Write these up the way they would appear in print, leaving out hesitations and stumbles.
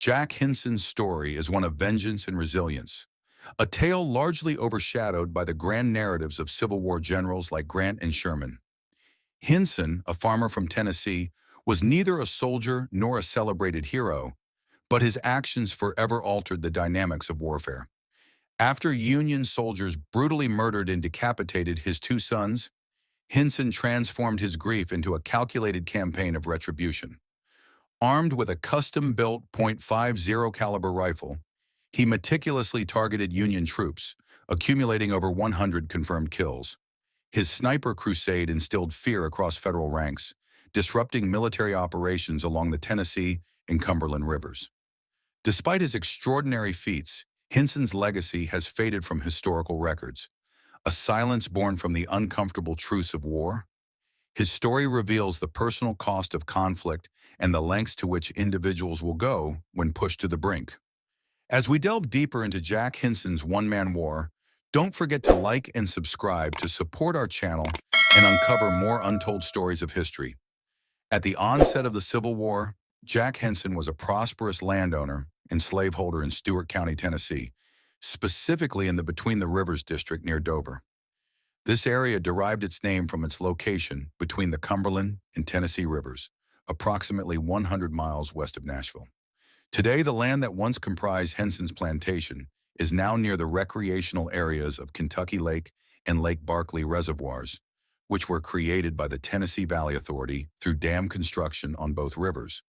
Jack Hinson's story is one of vengeance and resilience, a tale largely overshadowed by the grand narratives of Civil War generals like Grant and Sherman. Hinson, a farmer from Tennessee, was neither a soldier nor a celebrated hero, but his actions forever altered the dynamics of warfare. After Union soldiers brutally murdered and decapitated his two sons, Hinson transformed his grief into a calculated campaign of retribution. Armed with a custom-built .50 caliber rifle, he meticulously targeted Union troops, accumulating over 100 confirmed kills. His sniper crusade instilled fear across federal ranks, disrupting military operations along the Tennessee and Cumberland Rivers. Despite his extraordinary feats, Hinson's legacy has faded from historical records, a silence born from the uncomfortable truths of war. His story reveals the personal cost of conflict and the lengths to which individuals will go when pushed to the brink. As we delve deeper into Jack Hinson's one-man war, don't forget to like and subscribe to support our channel and uncover more untold stories of history. At the onset of the Civil War, Jack Hinson was a prosperous landowner and slaveholder in Stewart County, Tennessee, specifically in the Between the Rivers district near Dover. This area derived its name from its location between the Cumberland and Tennessee rivers, approximately 100 miles west of Nashville. Today, the land that once comprised Hinson's plantation is now near the recreational areas of Kentucky Lake and Lake Barkley reservoirs, which were created by the Tennessee Valley Authority through dam construction on both rivers.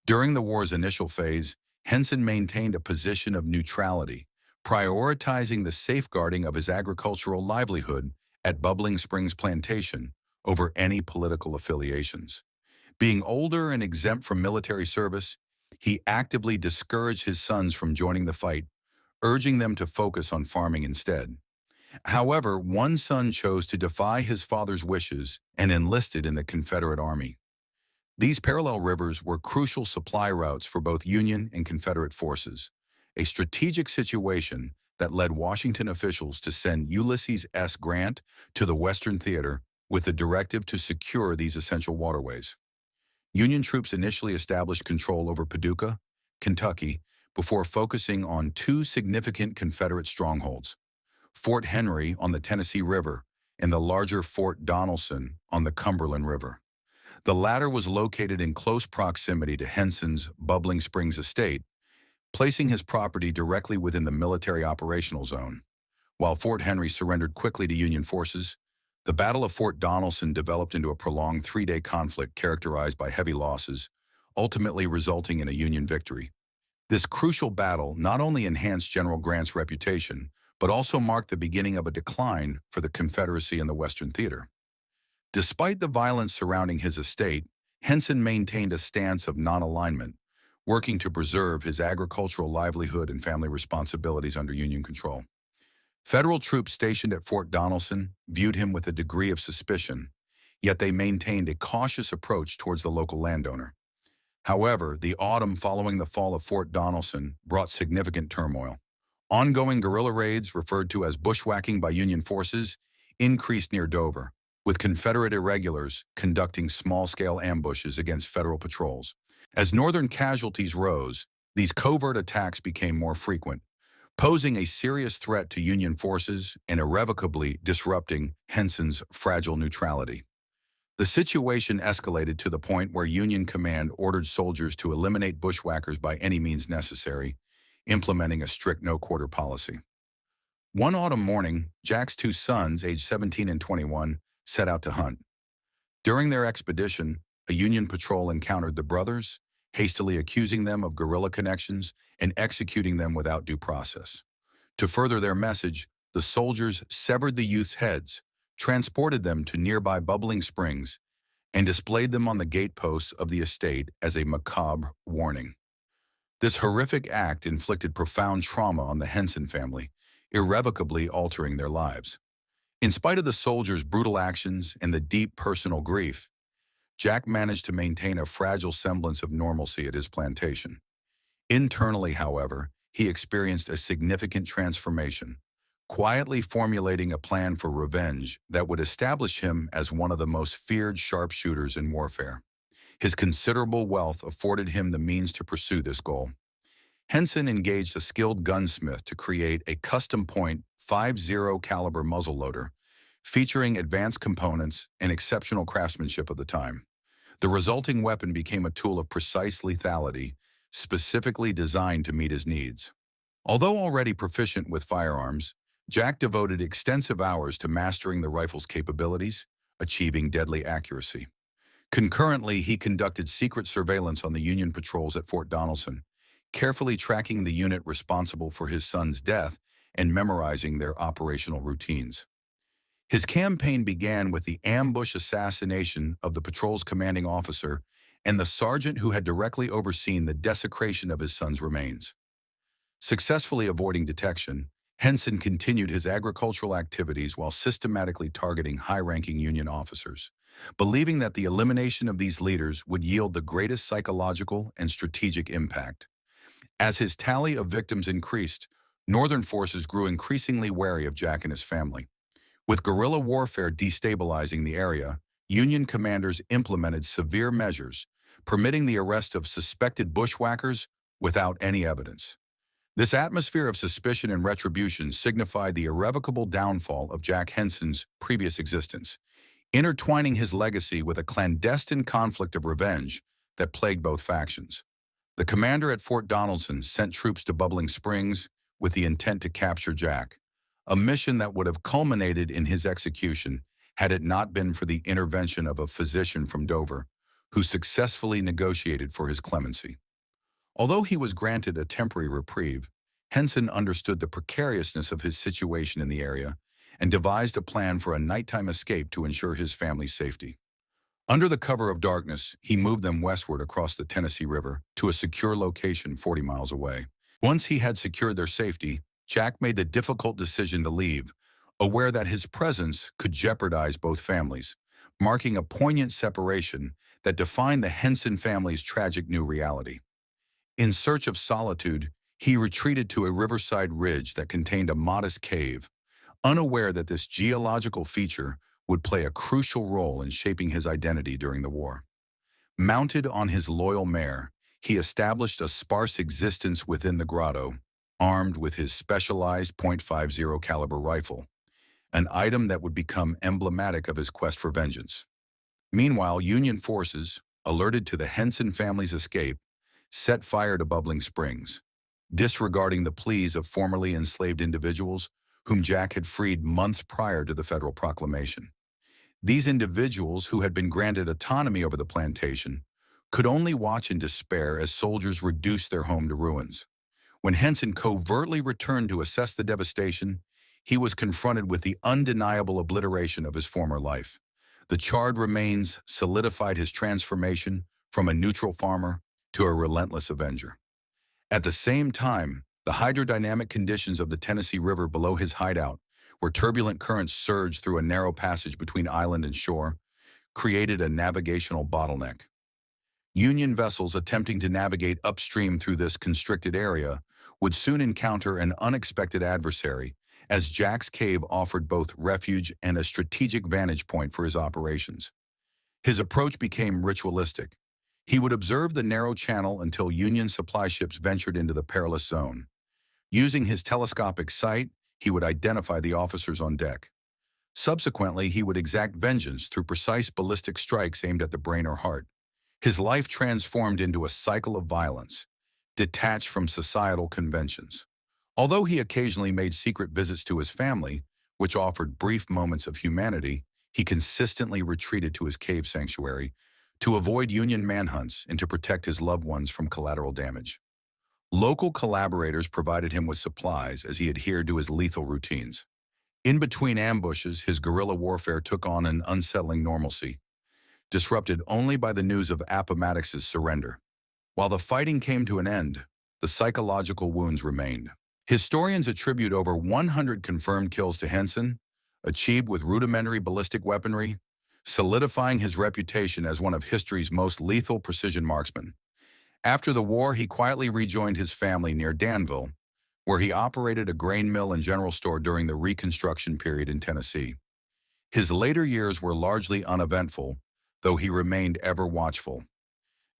During the war's initial phase, Hinson maintained a position of neutrality, prioritizing the safeguarding of his agricultural livelihood at Bubbling Springs Plantation over any political affiliations. Being older and exempt from military service, he actively discouraged his sons from joining the fight, urging them to focus on farming instead. However, one son chose to defy his father's wishes and enlisted in the Confederate Army. These parallel rivers were crucial supply routes for both Union and Confederate forces, a strategic situation that led Washington officials to send Ulysses S. Grant to the Western Theater with the directive to secure these essential waterways. Union troops initially established control over Paducah, Kentucky, before focusing on two significant Confederate strongholds, Fort Henry on the Tennessee River and the larger Fort Donelson on the Cumberland River. The latter was located in close proximity to Hinson's Bubbling Springs estate, placing his property directly within the military operational zone. While Fort Henry surrendered quickly to Union forces, the Battle of Fort Donelson developed into a prolonged three-day conflict characterized by heavy losses, ultimately resulting in a Union victory. This crucial battle not only enhanced General Grant's reputation, but also marked the beginning of a decline for the Confederacy in the Western Theater. Despite the violence surrounding his estate, Hinson maintained a stance of non-alignment, working to preserve his agricultural livelihood and family responsibilities under Union control. Federal troops stationed at Fort Donelson viewed him with a degree of suspicion, yet they maintained a cautious approach towards the local landowner. However, the autumn following the fall of Fort Donelson brought significant turmoil. Ongoing guerrilla raids, referred to as bushwhacking by Union forces, increased near Dover, with Confederate irregulars conducting small-scale ambushes against federal patrols. As Northern casualties rose, these covert attacks became more frequent, posing a serious threat to Union forces and irrevocably disrupting Hinson's fragile neutrality. The situation escalated to the point where Union command ordered soldiers to eliminate bushwhackers by any means necessary, implementing a strict no-quarter policy. One autumn morning, Jack's two sons, aged 17 and 21, set out to hunt. During their expedition, a Union patrol encountered the brothers, hastily accusing them of guerrilla connections and executing them without due process. To further their message, the soldiers severed the youth's heads, transported them to nearby Bubbling Springs, and displayed them on the gateposts of the estate as a macabre warning. This horrific act inflicted profound trauma on the Hinson family, irrevocably altering their lives. In spite of the soldiers' brutal actions and the deep personal grief, Jack managed to maintain a fragile semblance of normalcy at his plantation. Internally, however, he experienced a significant transformation, quietly formulating a plan for revenge that would establish him as one of the most feared sharpshooters in warfare. His considerable wealth afforded him the means to pursue this goal. Hinson engaged a skilled gunsmith to create a custom .50 caliber muzzleloader, featuring advanced components and exceptional craftsmanship of the time. The resulting weapon became a tool of precise lethality, specifically designed to meet his needs. Although already proficient with firearms, Jack devoted extensive hours to mastering the rifle's capabilities, achieving deadly accuracy. Concurrently, he conducted secret surveillance on the Union patrols at Fort Donelson, carefully tracking the unit responsible for his son's death and memorizing their operational routines. His campaign began with the ambush assassination of the patrol's commanding officer and the sergeant who had directly overseen the desecration of his son's remains. Successfully avoiding detection, Hinson continued his agricultural activities while systematically targeting high-ranking Union officers, believing that the elimination of these leaders would yield the greatest psychological and strategic impact. As his tally of victims increased, Northern forces grew increasingly wary of Jack and his family. With guerrilla warfare destabilizing the area, Union commanders implemented severe measures, permitting the arrest of suspected bushwhackers without any evidence. This atmosphere of suspicion and retribution signified the irrevocable downfall of Jack Hinson's previous existence, intertwining his legacy with a clandestine conflict of revenge that plagued both factions. The commander at Fort Donelson sent troops to Bubbling Springs with the intent to capture Jack, a mission that would have culminated in his execution had it not been for the intervention of a physician from Dover, who successfully negotiated for his clemency. Although he was granted a temporary reprieve, Hinson understood the precariousness of his situation in the area and devised a plan for a nighttime escape to ensure his family's safety. Under the cover of darkness, he moved them westward across the Tennessee River to a secure location 40 miles away. Once he had secured their safety, Jack made the difficult decision to leave, aware that his presence could jeopardize both families, marking a poignant separation that defined the Hinson family's tragic new reality. In search of solitude, he retreated to a riverside ridge that contained a modest cave, unaware that this geological feature would play a crucial role in shaping his identity during the war. Mounted on his loyal mare, he established a sparse existence within the grotto, armed with his specialized .50 caliber rifle, an item that would become emblematic of his quest for vengeance. Meanwhile, Union forces, alerted to the Hinson family's escape, set fire to Bubbling Springs, disregarding the pleas of formerly enslaved individuals whom Jack had freed months prior to the federal proclamation. These individuals, who had been granted autonomy over the plantation, could only watch in despair as soldiers reduced their home to ruins. When Hinson covertly returned to assess the devastation, he was confronted with the undeniable obliteration of his former life. The charred remains solidified his transformation from a neutral farmer to a relentless avenger. At the same time, the hydrodynamic conditions of the Tennessee River below his hideout, where turbulent currents surged through a narrow passage between island and shore, created a navigational bottleneck. Union vessels attempting to navigate upstream through this constricted area would soon encounter an unexpected adversary, as Jack's cave offered both refuge and a strategic vantage point for his operations. His approach became ritualistic. He would observe the narrow channel until Union supply ships ventured into the perilous zone. Using his telescopic sight, he would identify the officers on deck. Subsequently, he would exact vengeance through precise ballistic strikes aimed at the brain or heart. His life transformed into a cycle of violence, detached from societal conventions. Although he occasionally made secret visits to his family, which offered brief moments of humanity, he consistently retreated to his cave sanctuary to avoid Union manhunts and to protect his loved ones from collateral damage. Local collaborators provided him with supplies as he adhered to his lethal routines. In between ambushes, his guerrilla warfare took on an unsettling normalcy, disrupted only by the news of Appomattox's surrender. While the fighting came to an end, the psychological wounds remained. Historians attribute over 100 confirmed kills to Hinson, achieved with rudimentary ballistic weaponry, solidifying his reputation as one of history's most lethal precision marksmen. After the war, he quietly rejoined his family near Danville, where he operated a grain mill and general store during the Reconstruction period in Tennessee. His later years were largely uneventful, though he remained ever watchful.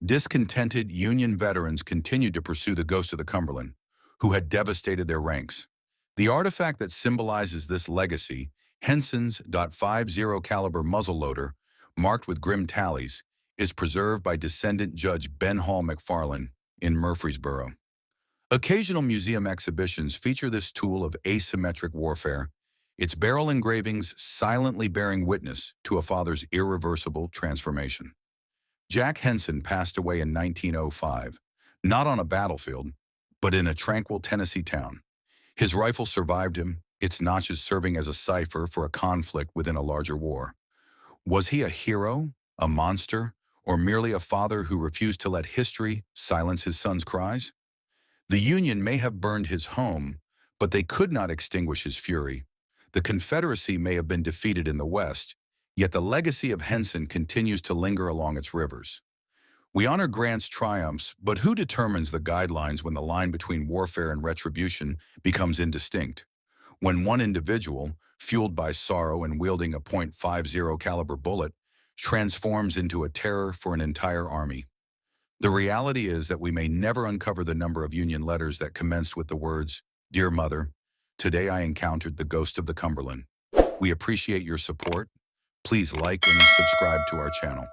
Discontented Union veterans continued to pursue the ghost of the Cumberland, who had devastated their ranks. The artifact that symbolizes this legacy, Hinson's .50 caliber muzzleloader, marked with grim tallies, is preserved by descendant Judge Ben Hall McFarland in Murfreesboro. Occasional museum exhibitions feature this tool of asymmetric warfare, its barrel engravings silently bearing witness to a father's irreversible transformation. Jack Hinson passed away in 1905, not on a battlefield, but in a tranquil Tennessee town. His rifle survived him, its notches serving as a cipher for a conflict within a larger war. Was he a hero, a monster, or merely a father who refused to let history silence his son's cries? The Union may have burned his home, but they could not extinguish his fury. The Confederacy may have been defeated in the West, yet the legacy of Hinson continues to linger along its rivers. We honor Grant's triumphs, but who determines the guidelines when the line between warfare and retribution becomes indistinct? When one individual, fueled by sorrow and wielding a .50 caliber bullet, transforms into a terror for an entire army. The reality is that we may never uncover the number of Union letters that commenced with the words, "Dear Mother, today I encountered the ghost of the Cumberland." We appreciate your support. Please like and subscribe to our channel.